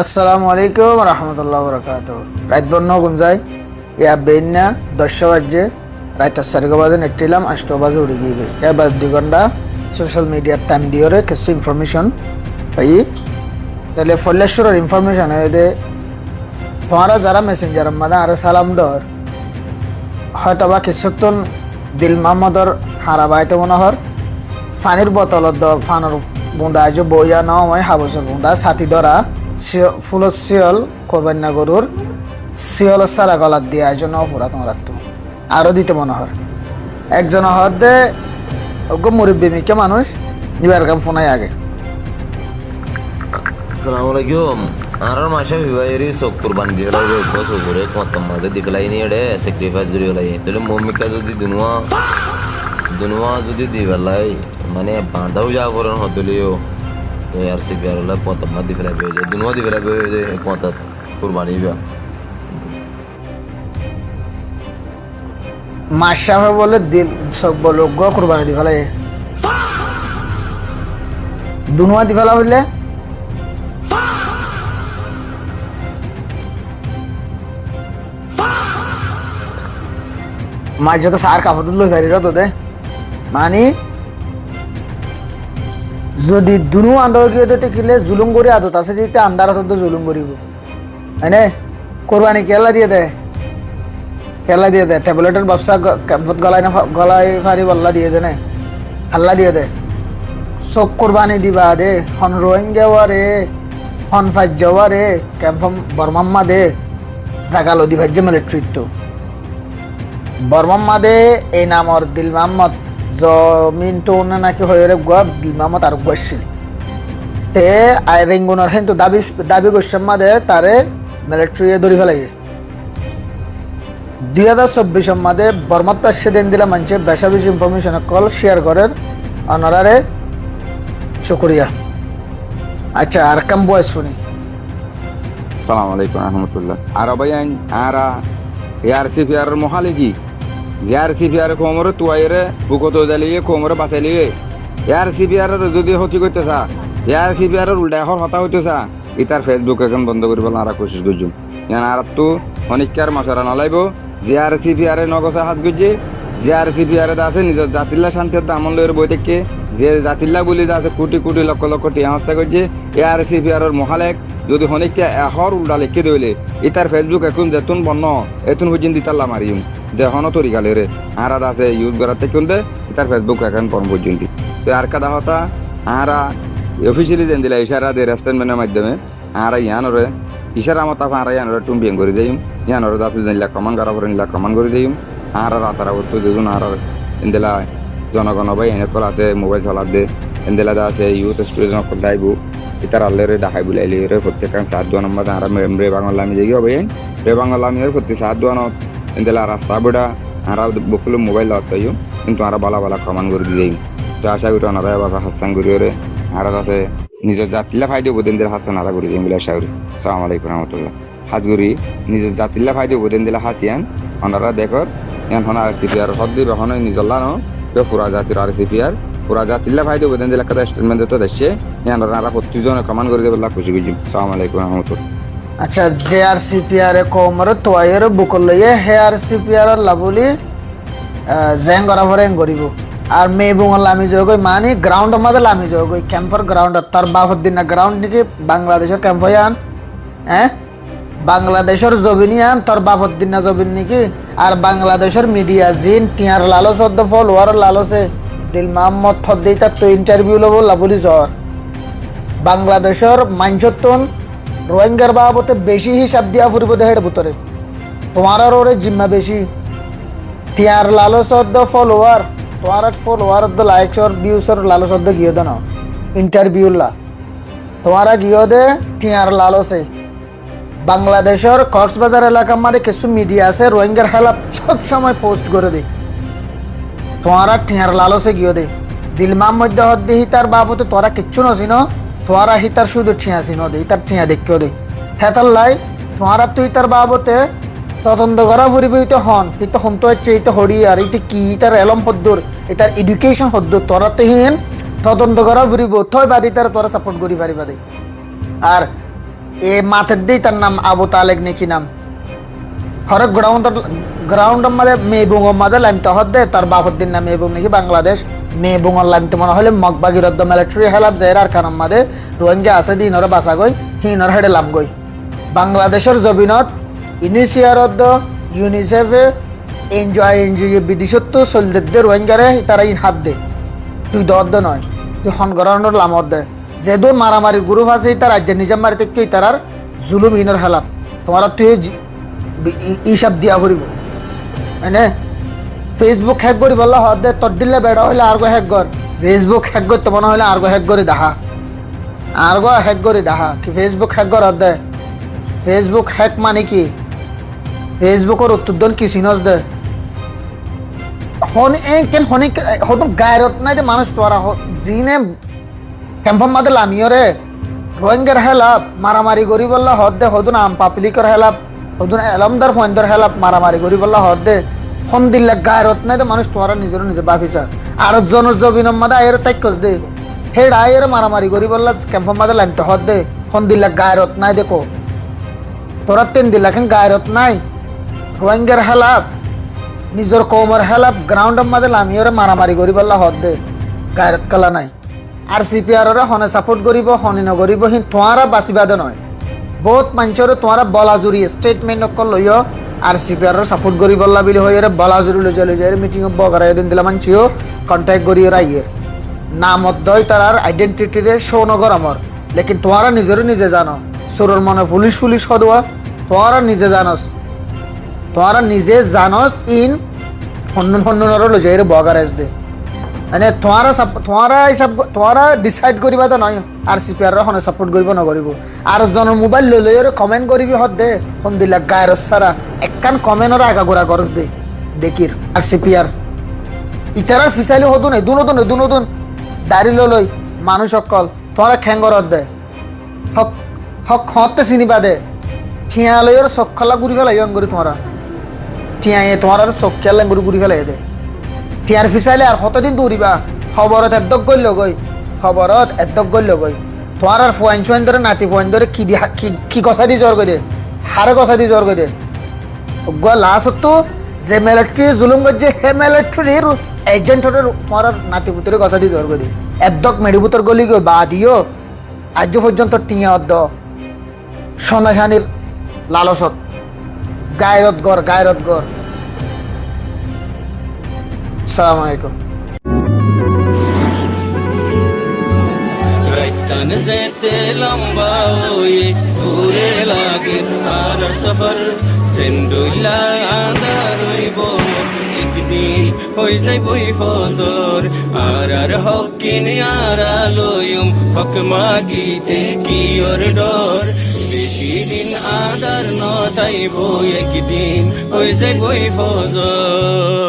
আসসালামু আলাইকুম রহমতুল্লাহ বরকাত রাত বন্য গুঞ্জাই ইয়া বেন্যা 10 বাজে রাত 4 বাজে নেটিলাম 8 বাজে উড়ে গিয়ে এর বাদ 2 ঘন্টা সোশ্যাল মিডিয়ার টাইম দিওরে কিছু ইনফরমেশন পাই তাহলে ফলেশ্বরের ইনফরমেশন এদে তোমারা যারা মেসেঞ্জার মাদা আর সালাম দর হয়তো বা কিছুক্ষণ দিল মোহাম্মদর হারাবাইতে মনে হর ফানির বোতলত দ ফানোর বুন্দা আজ বইয়া নাও হয় হাবসর বুন্দা ছাতি ধরা ফুলত শিয়ল কোরবান্না গরুর শিয়ল সারা গলার দিয়ে আয়োজন অপরা তোমার তো আরও দিতে মনে হর একজন হদে ওগো মুরব্বী মিকে মানুষ নিবার কাম ফোনাই আগে আসসালামু আলাইকুম আর মাসে বিবাহেরই চোখ কুরবান দিয়ে লাগে বস করে কত মাঝে দিকলাই নিয়ে রে স্যাক্রিফাইস করি লাই তাহলে মম্মিকা যদি দুনুয়া দুনুয়া যদি দিবেলাই মানে বাঁধাও যা করেন হতলিও তো আর সে বিয়ারলা কত মা দিবেলা বেয়ে যায় দুনুয়া দিবেলা বেয়ে যায় কত কুরবানি বিয়া মাসা বলে দিল সব বলো গো কুরবানি দি ফেলে দুনুয়া দি ফেলা হইলে মাঝে তো সার কাপড় লই ফেরি তো দে মানে যদি দুনু আন্দা গিয়ে দিতে কিলে জুলুম করি আদত আছে দিতে আন্দার তো জুলুম করিব হয়নে কোরবানি কেলা দিয়ে দে ট্যাবলেটের ব্যবসা ক্যাম্পত গলায় ফারি বল্লা দিয়ে দে না আল্লাহ দিয়ে দে সব কোরবানি দিবা দে হন রোহিঙ্গা ওয়ারে হন ফাজ্য ওয়ারে ক্যাম্পম বর্মাম্মা দে জাগালো দি ভাজ্য মিলিটারিত্ব বর্মাম্মা দে এই নামর দিল মোহাম্মদ জমিন টোন নাকি হয়ে গুয়া দিল মোহাম্মদ আর গুয়াছিল তে আই রেঙ্গুনার কিন্তু দাবি করছে মাদে তারে মিলিটারি ধরি ফেলাই 2024 মাদে বর্মাত পাশে দিন দিলা মানুষে বেশা বেশি ইনফরমেশন কল শেয়ার করেন অনারারে শুক্রিয়া আচ্ছা আর কাম বয়স ফোনি সালাম আলাইকুম রহমতুল্লাহ আর ভাইয়ান আরা এআরসিপিআর মহালিগি জিআরসিপিআর কোমরে তুয়াইরে বুকত দালিয়ে কোমরে বাসাইলিয়ে এআরসিপিআর যদি হতি করতেছা এআরসিপিআর উল্টা হর হতা হইতেছা ইতার ফেসবুক এখন বন্ধ করিব আরা কোশিশ করছুম ইয়ান আর তো অনেককার মাসারা নলাইব জিআরসিপিআর নগসা হাজ গজ্জে জিআরসিপিআর আছে নিজের জাতিল্লা শান্তির দামন লয়ের বই থেকে যে জাতিল্লা বলি আছে কোটি কোটি লক্ষ লক্ষ টিয়া হস্তা করছে এআরসিপিআর মহালেক যদি হনিকটা এহর উল্টা লিখে দইলে ইতার ফেসবুক এখন যেতুন বন্য এতুন হুজিন দিতাল্লা মারিম যে হন তরিকালে রে আরাদ আছে ইউজ করাতে কিন্তু ইতার ফেসবুক এখন পর্ন পর্যন্ত তো আর কাদা হতা আরা অফিসিয়ালি যেন দিলা ইশারা দে রেস্টুরেন্টের মাধ্যমে আরা ইয়ানরে ইশারা মত আরা ইয়ানরে টুম্বিং করে দেইম ইয়ানরে দাফি দিলা কমান করা পরে নিলা কমান করে দেইম আরা রাতারা উত্তর দেজুন আর ইন্দেলা জনগণ ভাই এনেকল আছে মোবাইল চালাত দে ইন্দেলা দা আছে ইউথ স্টুডেন্ট কল দাইবু ইতার আল্লেরে ডাহাই বুলাইলে রে প্রত্যেক সাত দোয়া নম্বর আর রে বাংলা আমি যাই হবে রে বাংলা আমি প্রত্যেক সাত দোয়া ইন্দেলা রাস্তা বেড়া আর বকুল মোবাইল লাগাইও কিন্তু আর বালা বালা কমান করে দিই তো আশা করি ওনারা বাবা হাসান করি রে আর আছে নিজের জাতিল্লা ফাইদে উপদেন দিলে হাসান আদা করে দিই বলে আশা করি সালাম আলাইকুম রহমতুল্লাহ হাজগুড়ি নিজের জাতিল্লা ফাইদে উপদেন দিলে হাসিয়ান ওনারা দেখর ইয়ান হন আর সিপিআর হদ্দি রহন নিজল্লা নো পুরা জাতির আর সিপিআর পুরা জাতিল্লা ফাইদে উপদেন দিলে কাদা স্টেটমেন্ট তো দেশে ইয়ান ওনারা প্রত্যেকজন কমান করে দেবে খুশি খুশি সালাম আলাইকুম রহমতুল্লাহ আচ্ছা যে আর সিপিআর কোমরে তোয়াইয়ের বুকল লইয়ে হে আর সিপিআর লাবলি জেং করা পরে গরিব আর মে বুঙল লামি যোগ মানে গ্রাউন্ড আমাদের লামি যোগ ক্যাম্পার গ্রাউন্ড তার বাফদ্দিন গ্রাউন্ড নাকি বাংলাদেশের ক্যাম্প আন হ্যাঁ বাংলাদেশের জবিনিয়ান তোর বাফদ্দিন জবিন নাকি আর বাংলাদেশের মিডিয়া জিন টিয়ার লালস ফলোয়ার লালসে দিল মোহাম্মদ থদ্দি তার তো ইন্টারভিউ লব লাবলি জ্বর বাংলাদেশের মাইনসত্তন রোহিঙ্গার বাবতে বেশি হিসাব দিয়া ফুরিব দেহের ভিতরে তোমার আর ওরে জিম্মা বেশি টিয়ার লালসদ্দ ফলোয়ার তোমার ফলোয়ার লাইকসর ভিউসর লালসদ্দ গিয়ে দে না ইন্টারভিউলা তোমারা গিয়ে দে টিয়ার লালসে বাংলাদেশের কক্সবাজার এলাকার মধ্যে কিছু মিডিয়া আছে রোহিঙ্গার হেলা সব সময় পোস্ট করে দে তোমারা টিয়ার লালসে গিয়ে দে দিলমাম মধ্যে হদ্দি হিতার বাবতে তোরা কিচ্ছু নছিন তোমারা হিতার শুধু ঠিয়া চিনো দে ইতার ঠিয়া দেখিও দে হেতার লাই তোমারা তুই তার বাবতে তদন্ত করা ফুরিব ইতে হন ইতে হন তো হচ্ছে ইতে হরি আর ইতে কি ইতার এলম পদ্দুর ইতার এডুকেশন পদ্দুর তোরা তো হিন তদন্ত করা ফুরিব থই বাদি তার তোরা সাপোর্ট করি পারিবা দে আর এ মাথের দিই তার নাম আবু তালেক নাকি নাম হরে গ্রাউন্ডের মাঝে মেবুঙের মাঝে লাইমতে হদ্দে তার বাফুদ্দিন নাম মেবুং নাকি বাংলাদেশ মেবুঙের লাইমতে মনে হলে মগবাগিরদ্দ মিলিটারি হেলাপ জেরার খানার মাঝে রোহিঙ্গা আছে দিনরে বাসা গই হিনর হেডে লাম গই বাংলাদেশের জবিনত ইনিশিয়ারদ্দ ইউনিসেফে এনজিও বিদেশত্ব চলদের রোহিঙ্গারে তারা ইন হাত দে তুই দর্দ নয় তুই হনগরণের লামত দে যে দূর মারামারির গ্রুপ আছে তার রাজ্যের নিজাম মারিতে তুই তার জুলুম ইনর হেলাপ তোমার তুই ইসব দিয়া ফুরিব এনে ফেসবুক হ্যাক করি বললা হদ দে তোর দিলে বেড়া হইলে আরগো হ্যাক কর ফেসবুক হ্যাক করতে মনে হইলে আরগো হ্যাক করে দেখা আরগো হ্যাক করে দেখা কি ফেসবুক হ্যাক কর হদ দে ফেসবুক হ্যাক মানে কি ফেসবুকের উত্তরদন কি সিনস দে হন গায়রত নাই যে মানুষ তোরা জিনে ক্যাম্পম মাদে লামিয়রে রোহিঙ্গার হেলাপ মারামারি করি বললা হদ দে হদুন আম পাবলিকর হেলাপ হদুন এলমদার ফয়েন্দর হেলাপ মারামারি করি বললা হদ দে হন দিল্লা গায়রত নাই যে মানুষ তোরা নিজের নিজে বাফিসা আর জনজবিনম মাদে আয়ের তাইকস দে হেড আয়ের মারামারি করি বললা ক্যাম্পম মাদে লামিতে হদ দে হন দিল্লা গায়রত নাই দেখো তোরা তেন দিল্লা কেন গায়রত নাই রোহিঙ্গার হেলাপ নিজের কৌমের হেলাপ গ্রাউন্ডের মাঝে লামিয়রে মারামারি করি বললা হদ দে গায়রত কালা নাই আর সিপিআররে হনে সাপোর্ট করিব হনে নকরিব হিন তোমারা বাঁচিবাদে নয় বহুত মানুষের তোমারা বলাজুরি স্টেটমেন্ট অকল লইয় আর সিপিআরর সাপোর্ট করি বললা বিলি হয়ে বলাজুরি লই যায় মিটিং বগারাই দিন দিলা মানছিও কন্ট্যাক্ট করি রাইয়ের নামত দয় তার আইডেন্টিটিরে শো নগর আমার লেকিন তোমারা নিজেরও নিজে জানো সুরর মনে পুলিশ হদুয়া তোমারা নিজে জানোস তোরা নিজে জানোস ইন হন্নুনর লই যায় বগারাইজ দে মানে তোরা ডিসাইড করিবা তো নয় আর সিপিআর হনে সাপোর্ট করিব নকরিব আর জন মোবাইল লৈ লৈ কমেন্ট করিবি হদ দে হন দিলা গায়ের সারা একখান কমেন্টর আগাগোড়া গরজ দে দেখির আর সিপিআর ইতারার ফিসাইলে হদুন দুনদুন দাড়ি লই মানুষ অকল তোরা খ্যাঙ্গর দে হক হতে চিনিবা দে ঠিয়া লইর চক্ষলা গুড়ি ফেলাই করি তোমরা ঠিয়াই তোমার আর চক্ষিয়াল গুড়ি ফেলাই দে টিয়ার ফিসাইলে আর কতদিন দৌড়িবা খবরত এদ্দক গইল গই তোমার আর ফোয়াইন সোয়াইন ধরে নাতি ফোয়াইন ধরে কি কষা দি জ্বর গই দে হারে কষা দি জ্বর গই দে লাস্ট তো যে মিলিটারি জুলুম করছে হে মিলিটারির এজেন্টরে তোমার নাতি পুতরে কষা দি জ্বর গই দে এদ্দক মেডিপুতর গলি গই বা দিও আজ পর্যন্ত টিয়া অদ্দ সোনাশানির লালসত গায়রত গর আসসালামু আলাইকুম রাইতান যেতে লম্বা ওয়ে ঘুরে লাগে আর সফর জেন্ডুলা আন্দার হইব একদিন হই যাইবই ফজর আর হকিন আর আলোয়ম হক মাগিতে কি ওর ডর বেশি দিন আদার নতাইব একদিন হই যাইবই ফজর